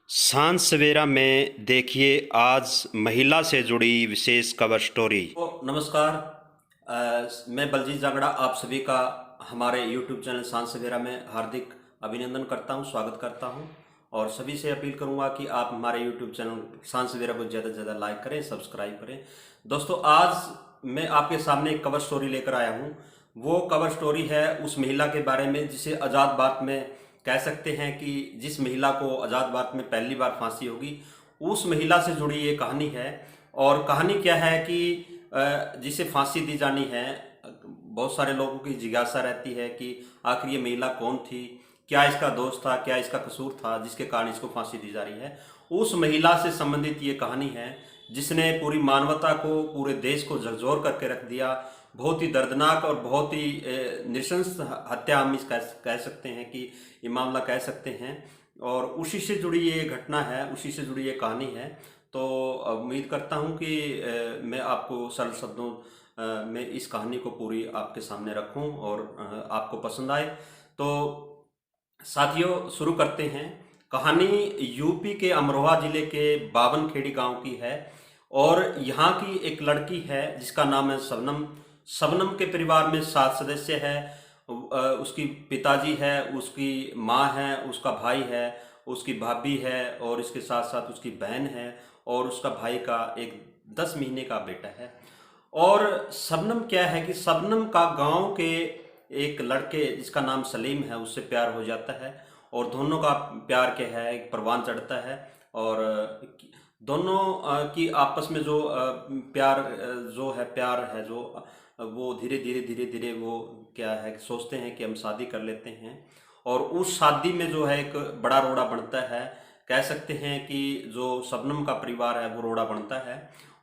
सांझ सवेरा में देखिए आज महिला से जुड़ी विशेष कवर स्टोरी। नमस्कार। मैं बलजीत जांगड़ा आप सभी का हमारे YouTube चैनल सांझ सवेरा में हार्दिक अभिनंदन करता हूं, स्वागत करता हूं और सभी से अपील करूंगा कि आप हमारे YouTube चैनल सांझ सवेरा को ज़्यादा से ज़्यादा लाइक करें, सब्सक्राइब करें। दोस्तों, आज मैं आपके सामने एक कवर स्टोरी लेकर आया हूं। वो कवर स्टोरी है उस महिला के बारे में जिसे आज़ाद भारत में कह सकते हैं कि जिस महिला को आज़ाद भारत में पहली बार फांसी होगी, उस महिला से जुड़ी ये कहानी है। और कहानी क्या है कि जिसे फांसी दी जानी है, बहुत सारे लोगों की जिज्ञासा रहती है कि आखिर ये महिला कौन थी, क्या इसका दोष था, क्या इसका कसूर था जिसके कारण इसको फांसी दी जा रही है। उस महिला से संबंधित ये कहानी है जिसने पूरी मानवता को, पूरे देश को झकझोर करके रख दिया। बहुत ही दर्दनाक और बहुत ही नृशंस हत्या हम इस कह सकते हैं कि ये मामला कह सकते हैं। और उसी से जुड़ी ये घटना है, उसी से जुड़ी ये कहानी है। तो उम्मीद करता हूँ कि मैं आपको सरल शब्दों में इस कहानी को पूरी आपके सामने रखूं और आपको पसंद आए। तो साथियों, शुरू करते हैं। कहानी यूपी के अमरोहा जिले के बावनखेड़ी गांव की है और यहाँ की एक लड़की है जिसका नाम है शबनम। शबनम के परिवार में 7 सदस्य है। उसकी पिताजी है, उसकी माँ है, उसका भाई है, उसकी भाभी है और इसके साथ साथ उसकी बहन है और उसका भाई का एक 10 महीने का बेटा है। और शबनम क्या है कि शबनम का गांव के एक लड़के जिसका नाम सलीम है उससे प्यार हो जाता है और दोनों का प्यार क्या है, एक परवान चढ़ता है। और दोनों की आपस में जो प्यार प्यार है जो वो धीरे धीरे वो क्या है कि सोचते हैं कि हम शादी कर लेते हैं। और उस शादी में जो है एक बड़ा रोड़ा बनता है। कह सकते हैं कि जो शबनम का परिवार है वो रोड़ा बनता है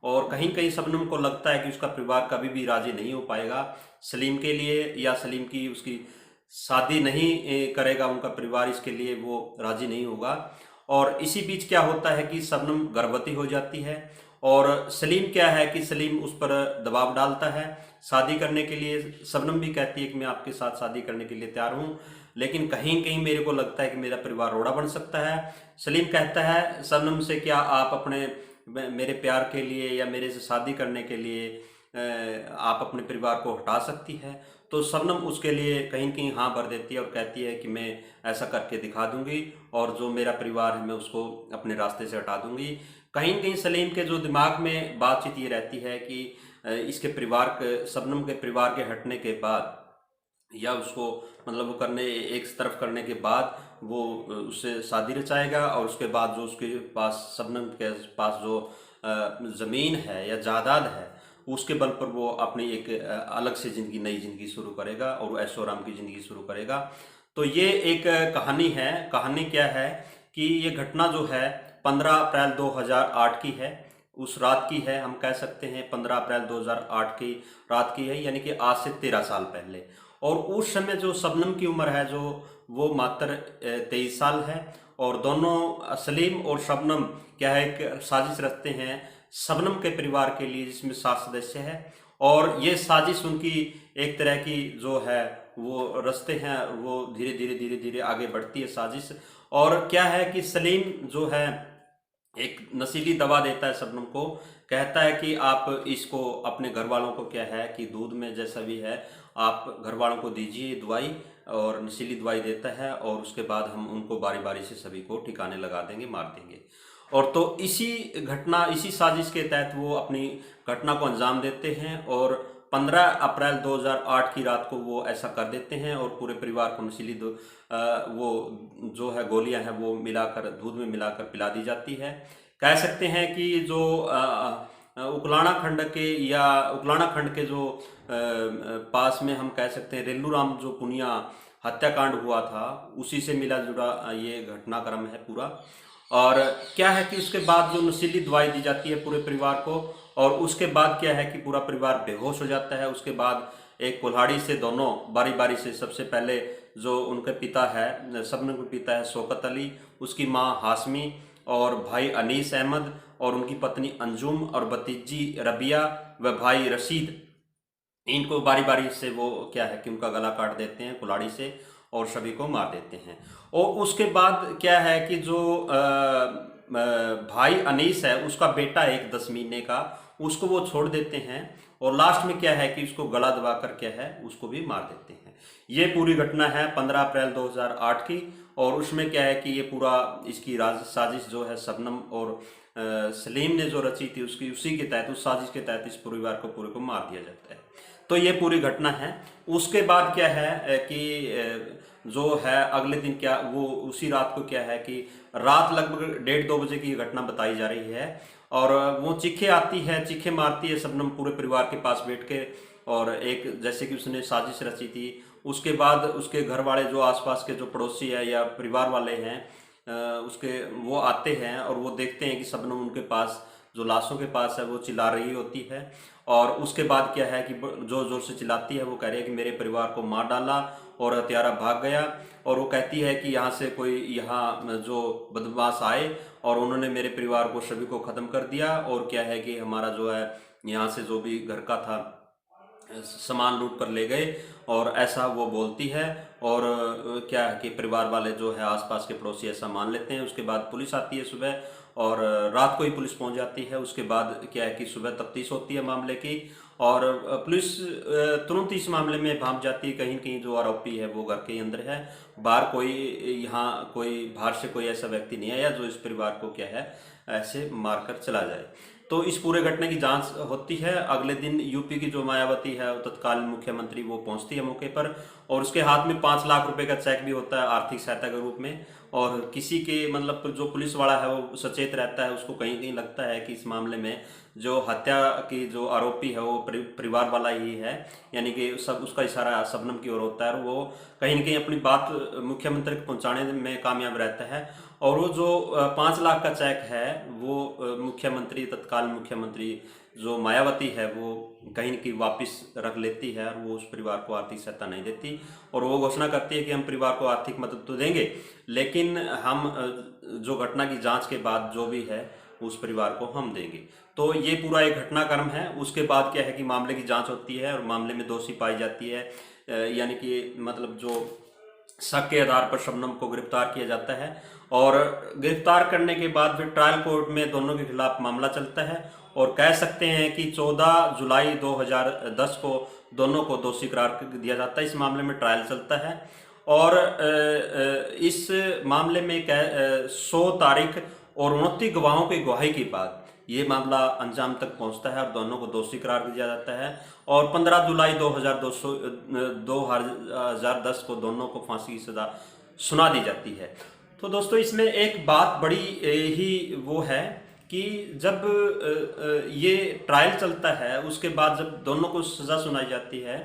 और कहीं कहीं शबनम को लगता है कि उसका परिवार कभी भी राजी नहीं हो पाएगा सलीम के लिए, या सलीम की उसकी शादी नहीं करेगा उनका परिवार, इसके लिए वो राजी नहीं होगा। और इसी बीच क्या होता है कि शबनम गर्भवती हो जाती है और सलीम क्या है कि सलीम उस पर दबाव डालता है शादी करने के लिए। शबनम भी कहती है कि मैं आपके साथ शादी करने के लिए तैयार हूँ, लेकिन कहीं कहीं मेरे को लगता है कि मेरा परिवार रोड़ा बन सकता है। सलीम कहता है शबनम से, क्या आप अपने मेरे प्यार के लिए या मेरे से शादी करने के लिए आप अपने परिवार को हटा सकती है। तो शबनम उसके लिए कहीं कहीं हाँ भर देती है और कहती है कि मैं ऐसा करके दिखा दूंगी और जो मेरा परिवार है मैं उसको अपने रास्ते से हटा दूंगी। कहीं कहीं सलीम के जो दिमाग में बातचीत ये रहती है कि इसके परिवार के, शबनम के परिवार के हटने के बाद या उसको मतलब वो करने एक तरफ करने के बाद वो उससे शादी रचाएगा और उसके बाद जो उसके पास, शबनम के पास जो ज़मीन है या जायदाद है, उसके बल पर वो अपनी एक अलग से ज़िंदगी, नई ज़िंदगी शुरू करेगा और ऐशो आराम की ज़िंदगी शुरू करेगा। तो ये एक कहानी है। कहानी क्या है कि ये घटना जो है 15 अप्रैल 2008 की है। उस रात की है, हम कह सकते हैं 15 अप्रैल 2008 की रात की है, यानी कि आज से 13 साल पहले। और उस समय जो शबनम की उम्र है जो वो मात्र 23 साल है। और दोनों सलीम और शबनम क्या है एक साजिश रचते हैं शबनम के परिवार के लिए जिसमें 7 सदस्य हैं। और ये साजिश उनकी एक तरह की जो है वो रचते हैं, वो धीरे धीरे आगे बढ़ती है साजिश। और क्या है कि सलीम जो है एक नशीली दवा देता है शबनम को, कहता है कि आप इसको अपने घर वालों को, क्या है कि दूध में जैसा भी है आप घर वालों को दीजिए दवाई, और नशीली दवाई देता है और उसके बाद हम उनको बारी बारी से सभी को ठिकाने लगा देंगे, मार देंगे। और तो इसी घटना, इसी साजिश के तहत वो अपनी घटना को अंजाम देते हैं और 15 अप्रैल 2008 की रात को वो ऐसा कर देते हैं और पूरे परिवार को नशीली वो जो है गोलियां हैं वो मिलाकर, दूध में मिलाकर पिला दी जाती है। कह सकते हैं कि जो उकलाना खंड के, या उकलाना खंड के जो पास में हम कह सकते हैं रेलू राम जो पुनिया हत्याकांड हुआ था, उसी से मिला जुला ये घटनाक्रम है पूरा। और क्या है कि उसके बाद जो नशीली दवाई दी जाती है पूरे परिवार को, और उसके बाद क्या है कि पूरा परिवार बेहोश हो जाता है। उसके बाद एक कुल्हाड़ी से दोनों बारी बारी से, सबसे पहले जो उनके पिता है, शबनम के पिता है शौकत अली, उसकी माँ हाशमी और भाई अनीस अहमद और उनकी पत्नी अंजुम और भतीजी रबिया व भाई रशीद, इनको बारी बारी से वो क्या है कि उनका गला काट देते हैं कुल्हाड़ी से। और सभी को मार देते हैं। और उसके बाद क्या है कि जो भाई अनीस है, उसका बेटा है एक 10 महीने का, उसको वो छोड़ देते हैं। और लास्ट में क्या है कि उसको गला दबा कर क्या है उसको भी मार देते हैं। ये पूरी घटना है 15 अप्रैल 2008 की। और उसमें क्या है कि ये पूरा इसकी साजिश जो है शबनम और सलीम ने जो रची थी, उसकी उसी के तहत, उस साजिश के तहत इस परिवार को पूरे को मार दिया जाता है। तो ये पूरी घटना है। उसके बाद क्या है कि जो है अगले दिन क्या, वो उसी रात को क्या है कि रात लगभग 1:30-2 बजे की घटना बताई जा रही है। और वो चीखें आती है, चीखें मारती है शबनम पूरे परिवार के पास बैठ के। और एक जैसे कि उसने साजिश रची थी। उसके बाद उसके घर वाले, जो आसपास के जो पड़ोसी है या परिवार वाले हैं, उसके वो आते हैं और वो देखते हैं कि शबनम उनके पास, जो लाशों के पास है, वो चिल्ला रही होती है। और उसके बाद क्या है कि जोर जोर से चिल्लाती है। वो कह रही है कि मेरे परिवार को मार डाला और हत्यारा भाग गया। और वो कहती है कि यहाँ से कोई, यहाँ जो बदमाश आए और उन्होंने मेरे परिवार को, सभी को ख़त्म कर दिया। और क्या है कि हमारा जो है यहाँ से जो भी घर का था सामान लूट कर ले गए। और ऐसा वो बोलती है। और क्या है कि परिवार वाले जो है, आसपास के पड़ोसी ऐसा मान लेते हैं। उसके बाद पुलिस आती है सुबह, और रात को ही पुलिस पहुंच जाती है। उसके बाद क्या है कि सुबह तफ्तीश होती है मामले की। और पुलिस तुरंत इस मामले में भाग जाती है। कहीं कहीं जो आरोपी है वो घर के अंदर है, बाहर कोई, यहाँ कोई बाहर से कोई ऐसा व्यक्ति नहीं आया जो इस परिवार को क्या है ऐसे मारकर चला जाए। तो इस पूरे घटने की जांच होती है। अगले दिन यूपी की जो मायावती है, तत्कालीन मुख्यमंत्री, वो पहुंचती है मौके पर। और उसके हाथ में 5 लाख रुपए का चेक भी होता है आर्थिक सहायता के रूप में। और किसी के मतलब जो पुलिस वाला है वो सचेत रहता है, उसको कहीं कहीं लगता है कि इस मामले में जो हत्या की जो आरोपी है वो परिवार वाला ही है, यानी कि सब उसका इशारा शबनम की ओर होता है। और वो कहीं न कहीं अपनी बात मुख्यमंत्री तक पहुंचाने में कामयाब रहता है। और वो जो 5 लाख का चेक है, वो मुख्यमंत्री, तत्काल मुख्यमंत्री जो मायावती है, वो कहीं न कहीं वापस रख लेती है। और वो उस परिवार को आर्थिक सहायता नहीं देती। और वो घोषणा करती है कि हम परिवार को आर्थिक मदद तो देंगे, लेकिन हम जो घटना की जांच के बाद जो भी है उस परिवार को हम देंगे। तो ये पूरा एक घटनाक्रम है। उसके बाद क्या है कि मामले की जांच होती है और मामले में दोषी पाई जाती है, यानी कि मतलब जो शक के आधार पर शबनम को गिरफ्तार किया जाता है। और गिरफ्तार करने के बाद फिर ट्रायल कोर्ट में दोनों के खिलाफ मामला चलता है। और कह सकते हैं कि 14 जुलाई 2010 को दोनों को दोषी करार दिया जाता है। इस मामले में ट्रायल चलता है। और इस मामले में 100 तारीख और 29 गवाहों की गवाही के बाद ये मामला अंजाम तक पहुंचता है और दोनों को दोषी करार दिया जाता है। और 15 जुलाई 2010 को दोनों को फांसी की सजा सुना दी जाती है। तो दोस्तों, इसमें एक बात बड़ी ही वो है कि जब ये ट्रायल चलता है, उसके बाद जब दोनों को सजा सुनाई जाती है,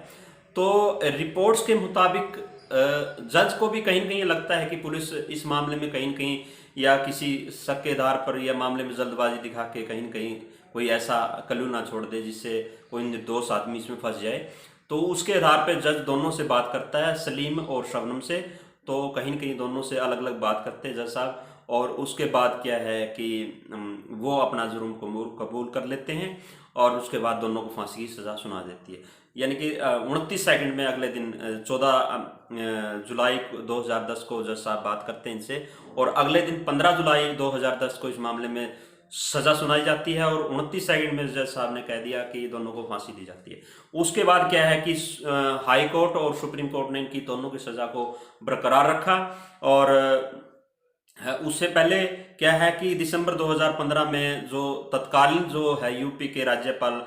तो रिपोर्ट्स के मुताबिक जज को भी कहीं न कहीं लगता है कि पुलिस इस मामले में कहीं न कहीं या किसी शक के आधार पर या मामले में जल्दबाजी दिखा के कहीं न कहीं कोई ऐसा कल्लू ना छोड़ दे जिससे कोई निर्दोष आदमी इसमें फंस जाए। तो उसके आधार पर जज दोनों से बात करता है, सलीम और शबनम से। तो कहीं न कहीं दोनों से अलग अलग बात करते हैं जज साहब। और उसके बाद क्या है कि वो अपना जुर्म को कबूल कर लेते हैं। और उसके बाद दोनों को फांसी की सज़ा सुना देती है। यानी कि 29 सेकंड में अगले दिन 14 जुलाई 2010 को जज साहब बात करते हैं इनसे। और अगले दिन 15 जुलाई 2010 को इस मामले में सज़ा सुनाई जाती है। और 29 सेकंड में जज साहब ने कह दिया कि दोनों को फांसी दी जाती है। उसके बाद क्या है कि हाई कोर्ट और सुप्रीम कोर्ट ने इनकी दोनों की सज़ा को बरकरार रखा। और उससे पहले क्या है कि दिसंबर 2015 में जो तत्कालीन जो है यूपी के राज्यपाल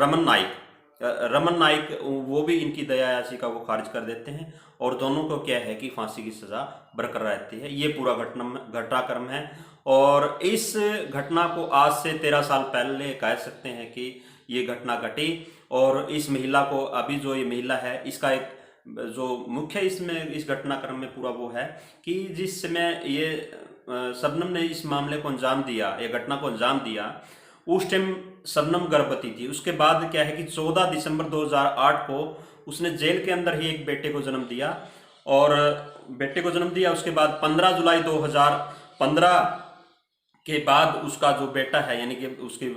रमन नाइक, वो भी इनकी दया याचिका को खारिज कर देते हैं। और दोनों को क्या है कि फांसी की सजा बरकरार रहती है। ये पूरा घटनाक्रम है। और इस घटना को आज से 13 साल पहले कह सकते हैं कि ये घटना घटी। और इस महिला को, अभी जो ये महिला है, इसका एक जो मुख्य इसमें इस घटनाक्रम में पूरा वो है कि जिस समय ये शबनम ने इस मामले को अंजाम दिया, ये घटना को अंजाम दिया, उस टाइम शबनम गर्भवती थी। उसके बाद क्या है कि 14 दिसंबर 2008 को उसने जेल के अंदर ही एक बेटे को जन्म दिया। और बेटे को जन्म दिया, उसके बाद 15 जुलाई 2015 के बाद उसका जो बेटा है, यानी कि उसके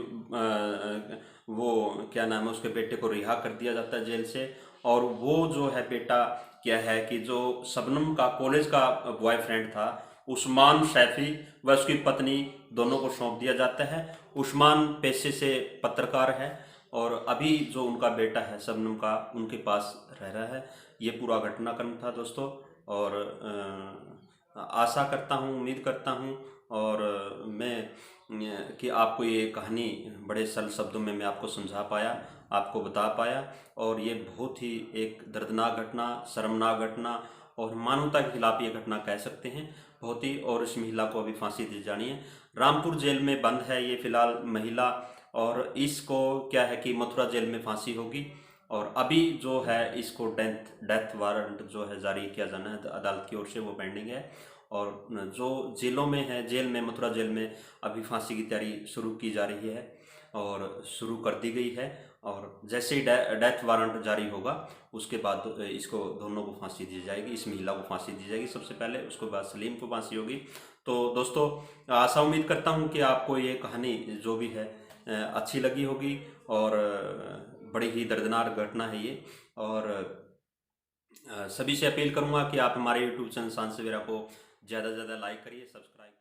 वो क्या नाम है, उसके बेटे को रिहा कर दिया जाता है जेल से। और वो जो है बेटा क्या है कि जो शबनम का कॉलेज का बॉयफ्रेंड था उस्मान सैफी व उसकी पत्नी दोनों को सौंप दिया जाता है। उस्मान पेशे से पत्रकार है और अभी जो उनका बेटा है शबनम का उनके पास रह रहा है। ये पूरा घटनाक्रम था दोस्तों, और आशा करता हूँ, उम्मीद करता हूँ और कि आपको ये कहानी बड़े सरल शब्दों में मैं आपको समझा पाया, आपको बता पाया। और ये बहुत ही एक दर्दनाक घटना, शर्मनाक घटना और मानवता के खिलाफ ये घटना कह सकते हैं बहुत ही। और इस महिला को अभी फांसी दी जानी है। रामपुर जेल में बंद है ये फिलहाल महिला, और इसको क्या है कि मथुरा जेल में फांसी होगी। और अभी जो है इसको डेथ वारंट जो है जारी किया जाना है अदालत की ओर से, वो पेंडिंग है। और जो जेलों में है, जेल में, मथुरा जेल में अभी फांसी की तैयारी शुरू की जा रही है और शुरू कर दी गई है। और जैसे ही डेथ वारंट जारी होगा उसके बाद इसको दोनों को फांसी दी जाएगी, इस महिला को फांसी दी जाएगी सबसे पहले, उसके बाद सलीम को फांसी होगी। तो दोस्तों आशा उम्मीद करता हूँ कि आपको ये कहानी जो भी है अच्छी लगी होगी। और बड़ी ही दर्दनाक घटना है ये। और सभी से अपील करूंगा कि आप हमारे यूट्यूब चैनल शान सवेरा को ज़्यादा से ज़्यादा लाइक करिए, सब्सक्राइब